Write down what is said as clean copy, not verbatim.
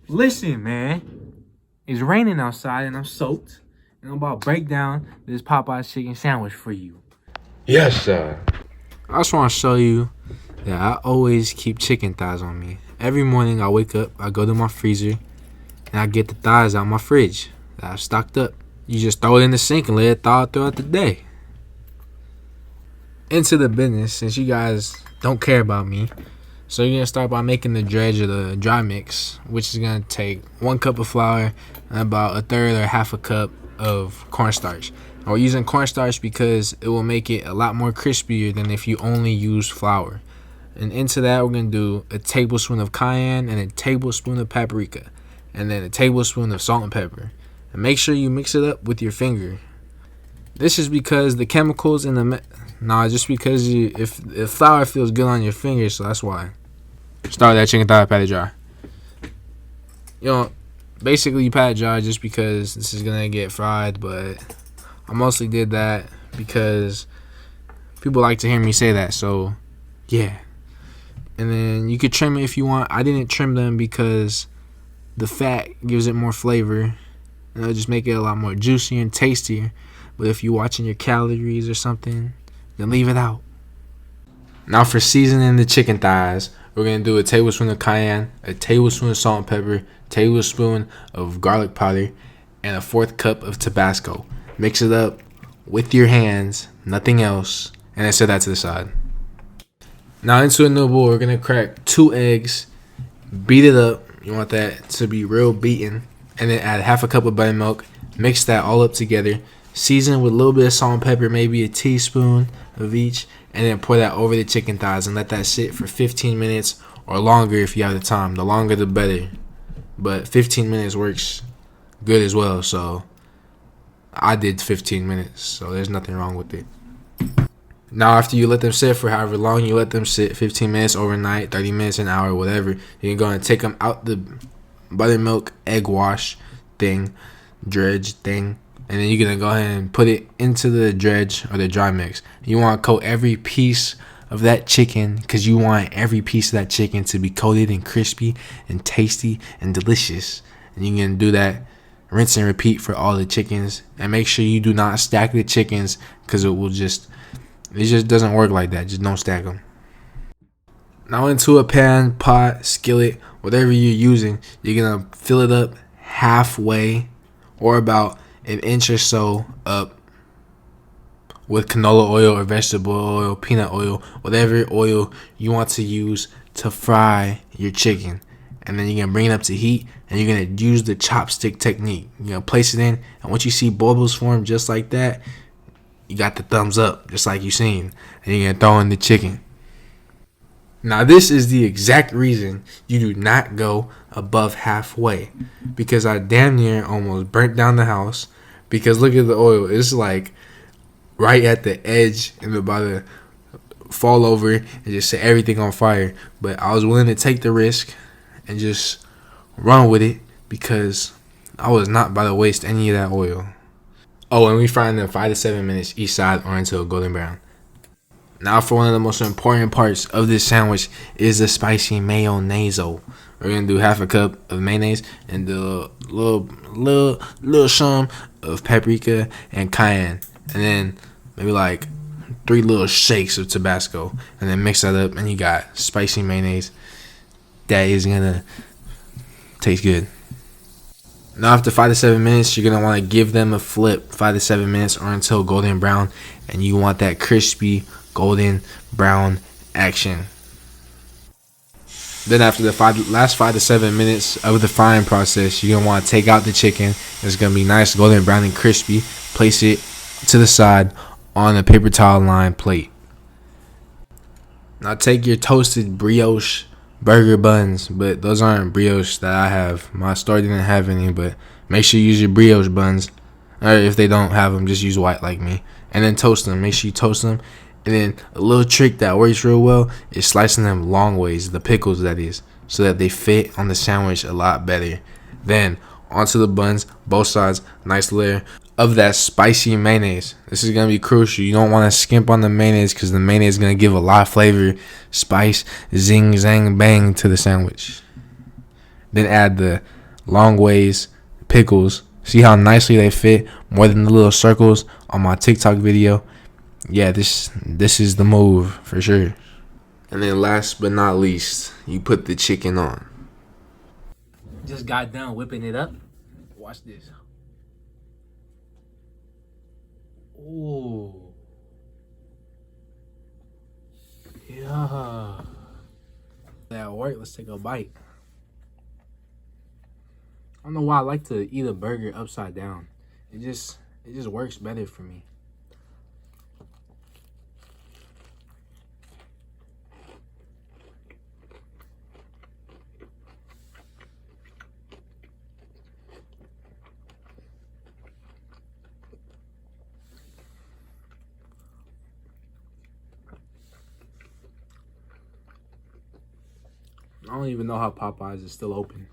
Listen, man. It's raining outside and I'm soaked. And I'm about to break down this Popeyes chicken sandwich for you. Yes, sir. I just want to show you that I always keep chicken thighs on me. Every morning I wake up, I go to my freezer, and I get the thighs out my fridge that I've stocked up. You just throw it in the sink and let it thaw throughout the day. Into the business, since you guys don't care about me. So you're going to start by making the dredge or the dry mix, which is going to take 1 cup of flour and about a third or half a cup of cornstarch. And we're using cornstarch because it will make it a lot more crispier than if you only use flour. And into that, we're going to do a tablespoon of cayenne and a tablespoon of paprika. And then a tablespoon of salt and pepper. And make sure you mix it up with your finger. This is because the chemicals in the... just because if flour feels good on your fingers, so that's why. Start that chicken thigh, pat it dry. Basically you pat it dry just because this is gonna get fried, but I mostly did that because people like to hear me say that, so yeah. And then you could trim it if you want. I didn't trim them because the fat gives it more flavor, and it'll just make it a lot more juicier and tastier. But if you're watching your calories or something, then leave it out. Now for seasoning the chicken thighs, we're going to do a tablespoon of cayenne, a tablespoon of salt and pepper, tablespoon of garlic powder, and a 1/4 cup of Tabasco. Mix it up with your hands, nothing else, and then set that to the side. Now into a new bowl, we're going to crack 2 eggs, beat it up. You want that to be real beaten, and then add half a cup of buttermilk. Mix that all up together. Season with a little bit of salt and pepper, maybe a teaspoon of each, and then pour that over the chicken thighs and let that sit for 15 minutes or longer if you have the time. The longer the better, but 15 minutes works good as well, so I did 15 minutes, so there's nothing wrong with it. Now after you let them sit for however long you let them sit, 15 minutes overnight, 30 minutes, an hour, whatever, you're going to take them out the buttermilk egg wash thing, dredge thing, and then you're going to go ahead and put it into the dredge or the dry mix. You want to coat every piece of that chicken because you want every piece of that chicken to be coated and crispy and tasty and delicious. And you're going to do that, rinse and repeat for all the chickens. And make sure you do not stack the chickens because it just doesn't work like that. Just don't stack them. Now into a pan, pot, skillet, whatever you're using, you're going to fill it up halfway or about an inch or so up with canola oil or vegetable oil, peanut oil, whatever oil you want to use to fry your chicken. And then you're going to bring it up to heat, and you're going to use the chopstick technique. You're going to place it in, and once you see bubbles form just like that, you got the thumbs up, just like you seen. And you're going to throw in the chicken. Now this is the exact reason you do not go above halfway, because I damn near almost burnt down the house because look at the oil. It's like right at the edge and about to fall over and just set everything on fire. But I was willing to take the risk and just run with it because I was not about to waste any of that oil. Oh, and we frying them 5 to 7 minutes each side or until golden brown. Now for one of the most important parts of this sandwich is the spicy mayonnaise. We're gonna do half a cup of mayonnaise and do a little some of paprika and cayenne, and then maybe like 3 little shakes of Tabasco, and then mix that up, and you got spicy mayonnaise that is gonna taste good. Now after 5 to 7 minutes, you're gonna want to give them a flip 5 to 7 minutes or until golden brown, and you want that crispy golden brown action. Then after the last 5 to 7 minutes of the frying process, you're going to want to take out the chicken. It's going to be nice golden brown and crispy. Place it to the side on a paper towel lined plate. Now take your toasted brioche burger buns, but those aren't brioche that I have. My store didn't have any, but make sure you use your brioche buns. Or if they don't have them, just use white like me. And then toast them. Make sure you toast them. And then a little trick that works real well is slicing them long ways, the pickles that is, so that they fit on the sandwich a lot better. Then onto the buns, both sides, nice layer of that spicy mayonnaise. This is going to be crucial. You don't want to skimp on the mayonnaise because the mayonnaise is going to give a lot of flavor, spice, zing, zang, bang to the sandwich. Then add the long ways pickles. See how nicely they fit more than the little circles on my TikTok video. Yeah, this is the move for sure. And then last but not least, you put the chicken on. Just got done whipping it up. Watch this. Ooh. Yeah. That work. Let's take a bite. I don't know why I like to eat a burger upside down. It just works better for me. I don't even know how Popeyes is still open.